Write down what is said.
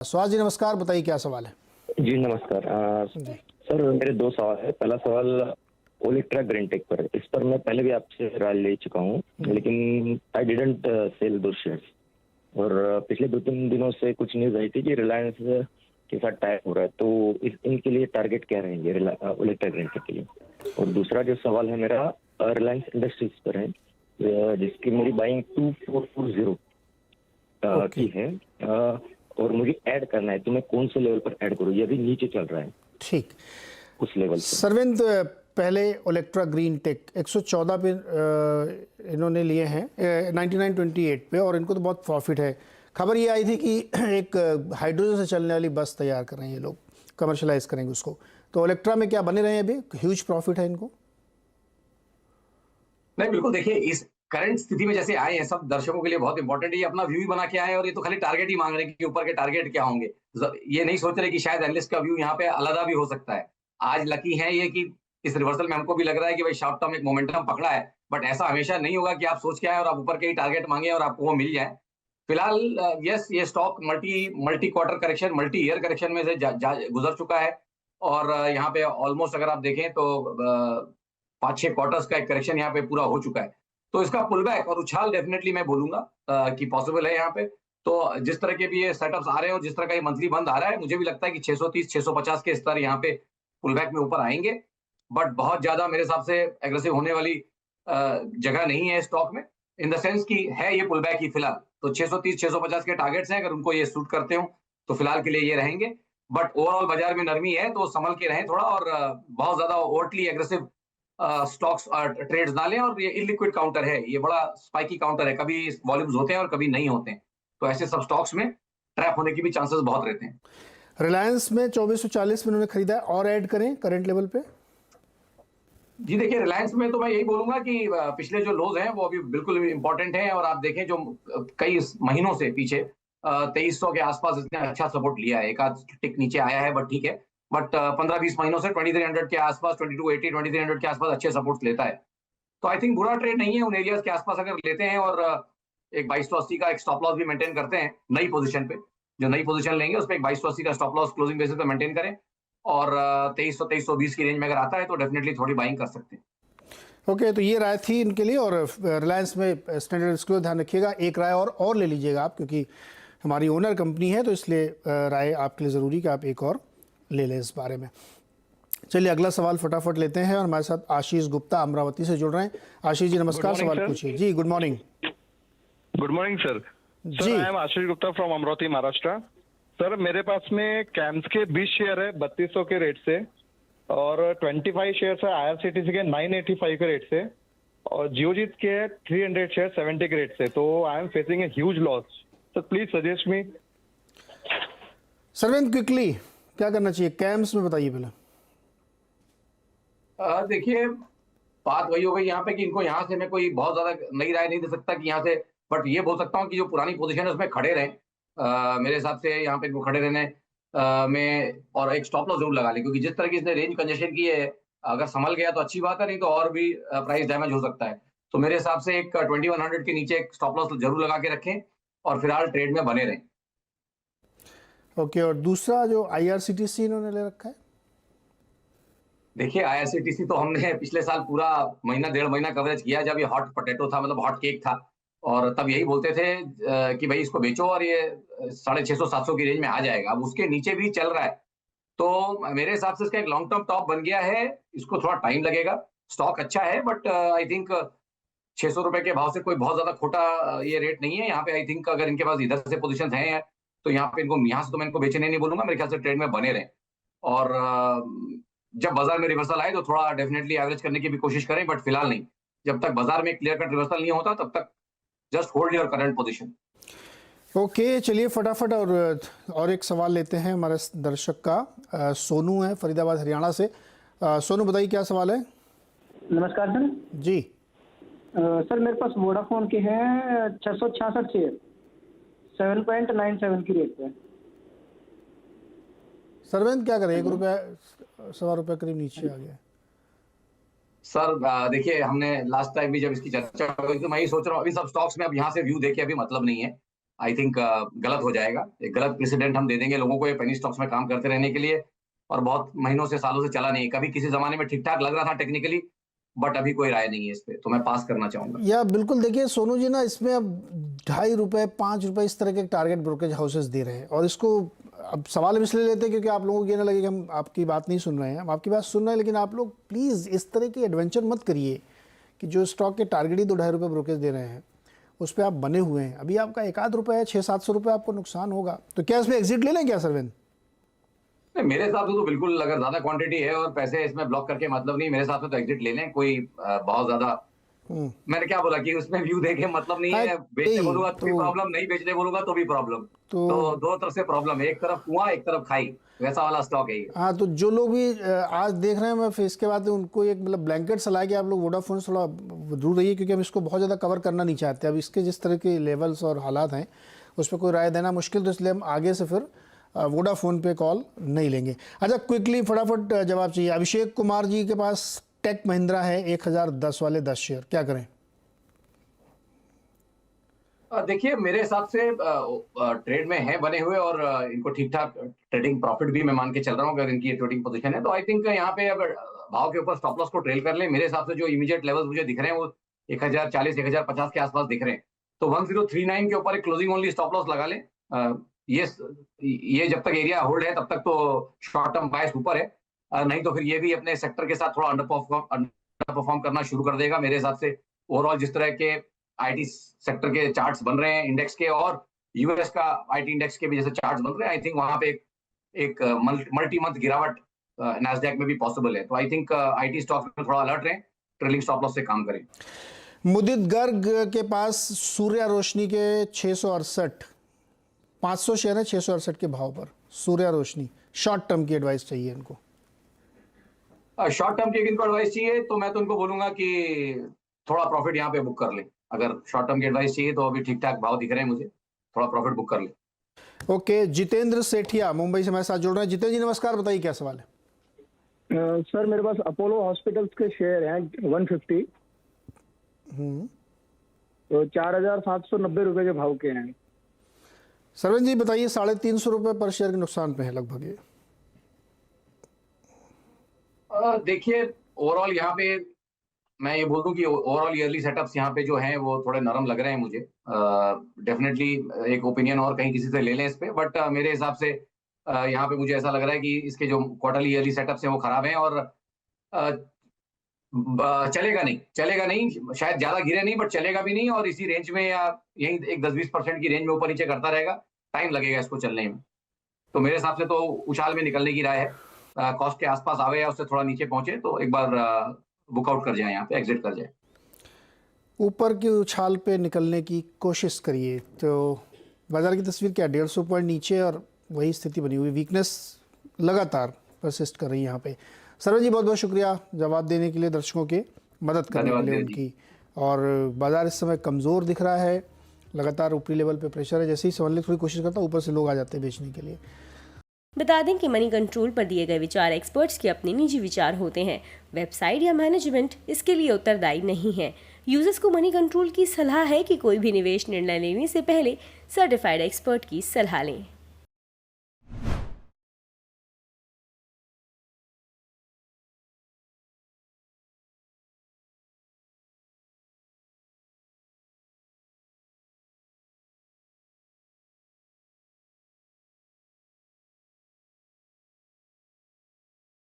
स्वाति जी नमस्कार, बताइए क्या सवाल है? जी नमस्कार। जी। सर मेरे दो सवाल है। पहला सवाल ओलेक्ट्रा ग्रीनटेक पर। इस पर मैं पहले भी आपसे राय ले चुका हूँ, लेकिन आई डिडंट सेल दो शेयर्स। और पिछले 2-3 दिनों से कुछ न्यूज आई थी कि रिलायंस के साथ टाइप हो रहा है, तो इनके लिए टारगेट क्या रहेंगे ओलेक्ट्रा ग्रीनटेक के लिए? और दूसरा जो सवाल है मेरा रिलायंस इंडस्ट्रीज पर है, जिसकी मेरी बाइंग 2440 ओके, की है। और मुझे ऐड करना है, तो मैं कौन से लेवल पर ऐड करूँ? ये अभी नीचे चल रहा है ठीक। उस लेवल पे। सरविंद, पहले ओलेक्ट्रा ग्रीन टेक 114 पे इन्होंने लिए हैं 9928 पे, और इनको तो बहुत प्रॉफिट है। खबर ये आई थी कि एक हाइड्रोजन से चलने वाली बस तैयार कर रहे हैं ये लोग, कमर्शलाइज करेंगे उसको। तो ओलेक्ट्रा में क्या बने रहे हैं? अभी ह्यूज प्रॉफिट है इनको। नहीं, बिल्कुल। देखिए, इस करंट स्थिति में जैसे आए हैं, सब दर्शकों के लिए बहुत इंपॉर्टेंट है। ये अपना व्यू ही बना के आए हैं और ये तो खाली टारगेट ही मांग रहे हैं कि ऊपर के टारगेट क्या होंगे। ये नहीं सोच रहे कि शायद एनालिस्ट का व्यू यहाँ पे अलग भी हो सकता है। आज लकी है ये कि इस रिवर्सल में हमको भी लग रहा है कि भाई शॉर्ट टर्म एक मोमेंटम पकड़ा है, बट ऐसा हमेशा नहीं होगा कि आप सोच के आए और आप ऊपर के ही टारगेट मांगे और आपको वो मिल जाए। फिलहाल यस, ये stock multi quarter correction, multi year correction में से गुजर चुका है। और यहाँ पे ऑलमोस्ट अगर आप देखें तो 5-6 क्वार्टर्स का एक करेक्शन यहाँ पे पूरा हो चुका है। तो इसका पुल बैक और उछाल डेफिनेटली मैं बोलूंगा कि पॉसिबल है यहाँ पे। तो जिस तरह के भी ये सेटअप्स आ रहे हैं और जिस तरह का ये मंथली बंद आ रहा है, मुझे भी लगता है कि 630 650 के स्तर यहाँ पे पुल बैक में ऊपर आएंगे। बट बहुत ज्यादा मेरे हिसाब से एग्रेसिव होने वाली जगह नहीं है स्टॉक में, इन द सेंस कि है ये पुल बैक ही फिलहाल। तो 630 650 के टारगेट्स हैं, अगर उनको ये सूट करते हो तो फिलहाल के लिए ये रहेंगे। बट ओवरऑल बाजार में नरमी है, तो संभल के रहें थोड़ा, और बहुत ज्यादा ओवरटली एग्रेसिव स्टॉक्स ट्रेड्स ना लें। और ये इलिक्विड काउंटर है, ये बड़ा स्पाइकी काउंटर है, कभी वॉल्यूम्स होते हैं और कभी नहीं होते हैं। तो ऐसे सब स्टॉक्स में ट्रैप होने की भी चांसेस बहुत रहते हैं। रिलायंस में 2440 में उन्होंने खरीदा है, और ऐड करें करंट लेवल पे? जी देखिए, रिलायंस में तो मैं यही बोलूंगा कि पिछले जो लोज हैं वो अभी बिल्कुल इंपॉर्टेंट हैं। और आप देखें जो कई महीनों से पीछे 2300 के आसपास इसने अच्छा सपोर्ट लिया है। एक आध टिक नीचे आया है, बट ठीक है। बट 15-20 महीनों से 2300 के आसपास, 2280 2300 के आसपास अच्छे सपोर्ट लेता है। तो आई थिंक बुरा ट्रेड नहीं है। उन एरियाज के आसपास अगर लेते हैं और एक 2280 का एक स्टॉप लॉस भी मेंटेन करते हैं नई पोजीशन पे, जो नई पोजीशन लेंगे उस पर एक 2280 का स्टॉप लॉस क्लोजिंग बेसिस पे मेंटेन करें, और 2300 2320 की रेंज में अगर आता है तो डेफिनेटली थोड़ी बाइंग कर सकते हैं। ओके, तो ये राय थी इनके लिए। और रिलायंस में स्टैंडर्ड रिस्क को ध्यान रखिएगा। एक राय और ले लीजिएगा आप, क्योंकि हमारी ओनर कंपनी है, तो इसलिए राय आपके लिए ज़रूरी कि आप एक और ले लें इस बारे में। चलिए अगला सवाल फटाफट लेते हैं, और हमारे साथ आशीष गुप्ता अमरावती से जुड़ रहे हैं। आशीष जी नमस्कार, सवाल पूछिए। जी good morning. Good morning sir. जी, I am Ashish Gupta from Amravati, Maharashtra. Sir मेरे पास में कैम्स के 20 शेयर है 3200 के रेट से, और 25 शेयर है IRCTC के 985 के रेट से, और जियोजीत के 300 शेयर 70 के रेट से। तो I am facing a huge loss. Sir please suggest me. सरविंद क्विकली क्या करना चाहिए कैम्स में, बताइए पहले। देखिए, बात वही हो गई यहाँ पे कि इनको यहाँ से मैं कोई बहुत ज्यादा नई राय नहीं दे सकता कि यहाँ से, बट ये बोल सकता हूँ कि जो पुरानी पोजीशन है उसमें खड़े रहें। मेरे हिसाब से यहाँ पे इनको खड़े रहने में, और एक स्टॉप लॉस जरूर लगा लें, क्योंकि जिस तरह की इसने रेंज कंजेशन की है, अगर संभल गया तो अच्छी बात है, नहीं तो और भी प्राइस डैमेज हो सकता है। तो मेरे हिसाब से एक 2100 के नीचे एक स्टॉप लॉस जरूर लगा के रखें और फिलहाल ट्रेड में बने रहें। ओके, और दूसरा जो IRCTC इन्होंने ले रखा है? देखिए, IRCTC तो हमने पिछले साल पूरा महीना 1.5 महीना कवरेज किया, जब ये हॉट पोटैटो था, मतलब हॉट केक था। और तब यही बोलते थे कि भाई इसको बेचो और ये 650-700 की रेंज में आ जाएगा। अब उसके नीचे भी चल रहा है, तो मेरे हिसाब से इसका एक लॉन्ग टर्म टॉप बन गया है। इसको थोड़ा टाइम लगेगा। स्टॉक अच्छा है, बट आई थिंक 600 रुपए के भाव से कोई बहुत ज्यादा खोटा ये रेट नहीं है यहाँ पे। आई थिंक अगर इनके पास इधर से पोजीशन हैं तो यहाँ पे इनको, यहाँ से तो मैं इनको बेचने नहीं बोलूंगा, मेरे ख्याल से ट्रेड में बने रहें। और जब बाजार में रिवर्सल आए तो थोड़ा डेफिनेटली एवरेज करने की भी कोशिश करें, बट फिलहाल नहीं। जब तक बाजार में क्लियर कट रिवर्सल नहीं होता तब तक just hold your current position. Okay, चलिए फटाफट और एक सवाल लेते हैं हमारे दर्शक का। सोनू है फरीदाबाद हरियाणा से। सोनू बताइए क्या सवाल है? नमस्कार सर। जी सर मेरे पास वोडाफोन के हैं 666 शेयर 7.97 की रेट पे। सरविंद क्या करें, 1 रुपया 1.25 रुपया करीब नीचे आ गया। सर देखिए, हमने लास्ट टाइम भी जब इसकी चर्चा हुई तो मैं ये सोच रहा हूँ, अभी सब स्टॉक्स में अब यहाँ से व्यू देखे अभी मतलब नहीं है। आई थिंक गलत हो जाएगा। एक गलत प्रेसिडेंट हम दे देंगे लोगों को ये पेनी स्टॉक्स में काम करते रहने के लिए, और बहुत महीनों से सालों से चला नहीं। कभी किसी जमाने में ठीक ठाक लग रहा था टेक्निकली, बट अभी कोई राय नहीं है इस पे, तो मैं पास करना चाहूंगा। या बिल्कुल, देखिए सोनू जी ना, इसमें अब ₹2.5 ₹5 इस तरह के टारगेट ब्रोकरेज हाउसेस दे रहे हैं, और इसको अब सवाल हम इसलिए लेते हैं क्योंकि आप लोगों को ये ना लगे कि हम आपकी बात नहीं सुन रहे हैं। हम आपकी बात सुन रहे हैं, लेकिन आप लोग प्लीज़ इस तरह की एडवेंचर मत करिए कि जो स्टॉक के टारगेट ही ₹2.5 ब्रोकरेज दे रहे हैं उस पर आप बने हुए हैं। अभी आपका ₹1-8 है, ₹600-700 आपको नुकसान होगा। तो क्या इसमें एग्जिट ले लें क्या सरविंद? नहीं, मेरे हिसाब से तो बिल्कुल, अगर ज्यादा क्वांटिटी है और पैसे इसमें ब्लॉक करके मतलब नहीं, मेरे हिसाब से तो एग्जिट ले लें। कोई बहुत ज्यादा, मैंने क्या बोला कि उसमें व्यू देखे मतलब नहीं है। बेचने बोलूंगा तो भी प्रॉब्लम, नहीं बेचने बोलूंगा तो भी प्रॉब्लम। तो दो तरफ से प्रॉब्लम है, एक तरफ कुआं एक तरफ खाई, वैसा वाला स्टॉक है ये। हाँ, तो जो लोग भी आज देख रहे हैं, मैं फिर इसके बाद उनको एक मतलब ब्लैंकेट सलाह कि आप लोग वोडाफोन से थोड़ा दूर रहिए, क्योंकि हम इसको बहुत ज़्यादा कवर करना नहीं चाहते। अब इसके जिस तरह के लेवल्स और हालात हैं उस पर कोई राय देना मुश्किल, तो इसलिए हम आगे से फिर वोडाफोन पे कॉल नहीं लेंगे। अच्छा, क्विकली फटाफट जवाब चाहिए। अभिषेक कुमार जी के पास टेक महिंद्रा है 1010 वाले 10 शेयर, क्या करें? देखिए, मेरे हिसाब से ट्रेड में है बने हुए, और इनको ठीक ठाक ट्रेडिंग प्रॉफिट भी मैं मान के चल रहा हूँ। अगर इनकी ट्रेडिंग पोजीशन है तो आई थिंक यहाँ पे अगर भाव के ऊपर स्टॉप लॉस को ट्रेल कर ले, मेरे हिसाब से जो इमीडिएट लेवल्स मुझे दिख रहे हैं वो 1040 1050 के आसपास दिख रहे हैं। तो 1039 के ऊपर एक क्लोजिंग ओनली स्टॉप लॉस लगा ले। ये जब तक एरिया होल्ड है तब तक तो शॉर्ट टर्म बायस ऊपर है, नहीं तो फिर ये भी अपने सेक्टर के साथ थोड़ा अंडर परफॉर्म करना शुरू कर देगा। मेरे हिसाब से ओवरऑल जिस तरह के आईटी सेक्टर के चार्ट्स बन रहे हैं इंडेक्स के, और यूएस का आईटी इंडेक्स के भी जैसे चार्ट्स बन रहे हैं, आई थिंक वहां पे एक मल्टी मंथ गिरावट नैस्डैक में भी पॉसिबल है। तो आई थिंक आईटी स्टॉक्स में थोड़ा अलर्ट रहें, ट्रेलिंग स्टॉप लॉस से काम करें। मुदित गर्ग के पास सूर्या रोशनी के 668, 500 शेयर है 668 के भाव पर। सूर्या रोशनी, शॉर्ट टर्म की एडवाइस चाहिए इनको। शॉर्ट टर्म की इनको एडवाइस चाहिए तो मैं तो उनको बोलूंगा कि थोड़ा प्रॉफिट यहाँ पे बुक कर ले। अगर शॉर्ट टर्म की एडवाइस चाहिए तो अभी ठीक ठाक भाव दिख रहे हैं मुझे, थोड़ा प्रॉफिट बुक कर ले। ओके, जितेंद्र सेठिया मुंबई से हमारे साथ जुड़ रहे हैं। जितेंद्र जी नमस्कार, बताइए क्या सवाल है? सर मेरे पास अपोलो हॉस्पिटल्स के शेयर हैं 150, तो 4,790 के भाव के हैं। सरविंद जी बताइए, ₹350 पर शेयर के नुकसान पे है लगभग ये। देखिए, ओवरऑल यहाँ पे मैं ये बोल दूं कि ओवरऑल ईयरली सेटअप्स यहाँ पे जो हैं वो थोड़े नरम लग रहे हैं मुझे। डेफिनेटली एक ओपिनियन और कहीं किसी से ले लें इस पे, बट मेरे हिसाब से यहाँ पे मुझे ऐसा लग रहा है कि इसके जो क्वार्टरली ईयरली सेटअप्स हैं वो खराब हैं, और चलेगा नहीं, शायद ज्यादा गिरे नहीं बट चलेगा भी नहीं, और इसी रेंज में या यही एक 10-20% की रेंज में ऊपर नीचे करता रहेगा। टाइम लगेगा इसको चलने में। तो मेरे हिसाब से तो उछाल में निकलने की राय है। कॉस्ट के आसपास आवे या उससे थोड़ा नीचे पहुंचे तो एक बार बुकआउट कर जाए, यहाँ पे एग्जिट कर जाए। ऊपर की उछाल पे निकलने की कोशिश करिए। तो बाजार की तस्वीर क्या, 150 पॉइंट नीचे और वही स्थिति बनी हुई, वीकनेस लगातार परसिस्ट कर रही है यहाँ पे। सरवन जी बहुत बहुत शुक्रिया जवाब देने के लिए, दर्शकों के मदद करने के लिए उनकी। और बाजार इस समय कमज़ोर दिख रहा है, लगातार ऊपरी लेवल पे प्रेशर है। जैसे ही संभालने की थोड़ी कोशिश करता है, ऊपर से लोग आ जाते हैं बेचने के लिए। बता दें कि मनी कंट्रोल पर दिए गए विचार एक्सपर्ट्स के अपने निजी विचार होते हैं। वेबसाइट या मैनेजमेंट इसके लिए उत्तरदायी नहीं है। यूजर्स को मनी कंट्रोल की सलाह है कि कोई भी निवेश निर्णय लेने से पहले सर्टिफाइड एक्सपर्ट की सलाह लें।